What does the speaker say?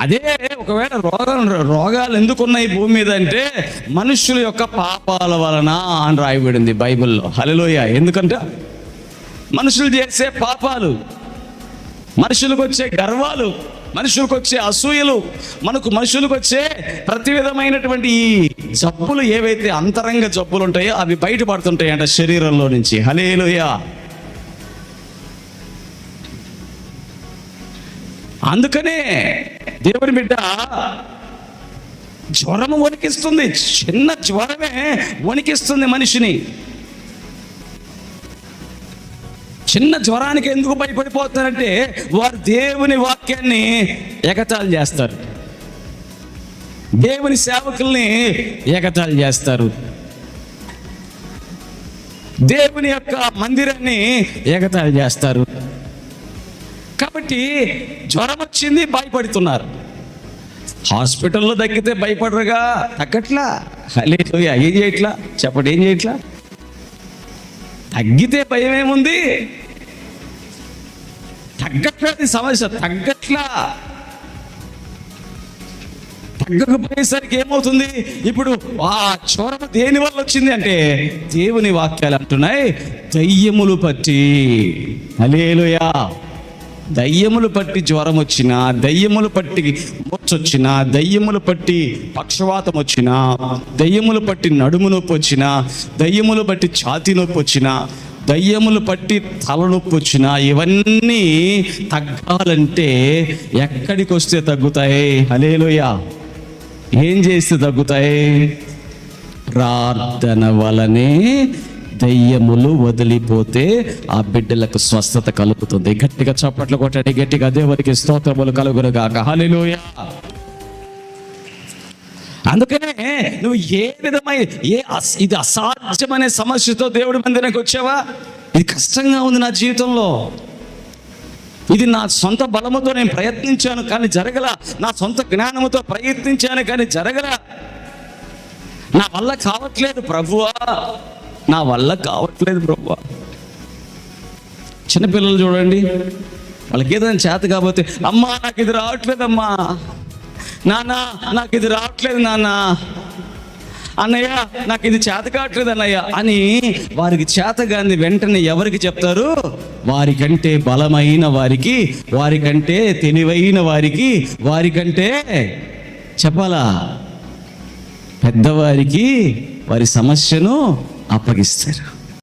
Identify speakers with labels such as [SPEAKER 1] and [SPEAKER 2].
[SPEAKER 1] అదే ఒకవేళ రోగాలు ఎందుకున్నాయి భూమి మీద అంటే మనుషుల యొక్క పాపాల వలన అని రాయబడింది బైబిల్లో. హల్లెలూయా. ఎందుకంటే మనుషులు చేసే పాపాలు, మనుషులకు వచ్చే గర్వాలు, మనుషులకు వచ్చే అసూయలు, మనుషులకు వచ్చే ప్రతి విధమైనటువంటి ఈ జబ్బులు ఏవైతే అంతరంగ జబ్బులు ఉంటాయో అవి బయటపడుతుంటాయి అంట శరీరంలో నుంచి. హల్లెలూయా. అందుకనే దేవుని బిడ్డ, జ్వరము వణికిస్తుంది, చిన్న జ్వరమే వణికిస్తుంది మనిషిని. చిన్న జ్వరానికి ఎందుకు భయపడిపోతారంటే వారు దేవుని వాక్యాన్ని ఎగతాళి చేస్తారు, దేవుని సేవకుల్ని ఎగతాళి చేస్తారు, దేవుని యొక్క మందిరాన్ని ఎగతాళి చేస్తారు. కాబట్టి జ్వరం వచ్చింది భయపడుతున్నారు. హాస్పిటల్లో తగ్గితే భయపడరుగా, తగ్గట్లా. హల్లెలూయా. ఏం చేయట్లా చెప్పండి, ఏం చేయట్లా? తగ్గితే భయం ఏముంది? తగ్గట్లేదు సమస్య, తగ్గట్లా. తగ్గకపోయేసరికి ఏమవుతుంది? ఇప్పుడు ఆ జ్వరం దేని వల్ల వచ్చింది అంటే దేవుని వాక్యాలు అంటున్నాయి, దయ్యములు పట్టి. హల్లెలూయా. దయ్యములు పట్టి జ్వరం వచ్చినా, దయ్యములు పట్టి మొచ్చొచ్చినా, దయ్యములు పట్టి పక్షవాతం వచ్చినా, దయ్యములు పట్టి నడుము నొప్పి వచ్చినా, దయ్యములు పట్టి ఛాతీ నొప్పి వచ్చినా, దయ్యములు పట్టి తలనొప్పి వచ్చినా, ఇవన్నీ తగ్గాలంటే ఎక్కడికి వస్తే తగ్గుతాయి? హల్లెలూయా. ఏం చేస్తే తగ్గుతాయి? ప్రార్థన వలనే దయ్యములు వదిలిపోతే ఆ బిడ్డలకు స్వస్థత కలుగుతుంది. గట్టిగా చప్పట్లు కొట్టండి, గట్టిగా దేవునికి స్తోత్రములు కలుగునుగాక. హల్లెలూయా. అందుకనే నువ్వు ఏ విధమైన ఇది అసాధ్యమనే సమస్యతో దేవుడి మందిరానికి వచ్చావా? ఇది కష్టంగా ఉంది నా జీవితంలో, ఇది నా సొంత బలముతో నేను ప్రయత్నించాను కానీ జరగల, నా సొంత జ్ఞానముతో ప్రయత్నించాను కానీ జరగల, నా వల్ల కావట్లేదు ప్రభువా, నా వల్ల కావట్లేదు ప్రభువా. చిన్నపిల్లలు చూడండి, వాళ్ళకి ఏదైనా చేత కాకపోతే, అమ్మా నాకు ఇది రావట్లేదమ్మా, నాన్న నాకు ఇది రావట్లేదు నాన్న, అన్నయ్య నాకు ఇది చేత కావట్లేదు అన్నయ్య అని వారికి చేతగాని వెంటనే ఎవరికి చెప్తారు? వారికంటే బలమైన వారికి, వారికంటే తెలివైన వారికి, వారికంటే చెప్పాలా పెద్దవారికి వారి సమస్యను అప్పగిస్తారు.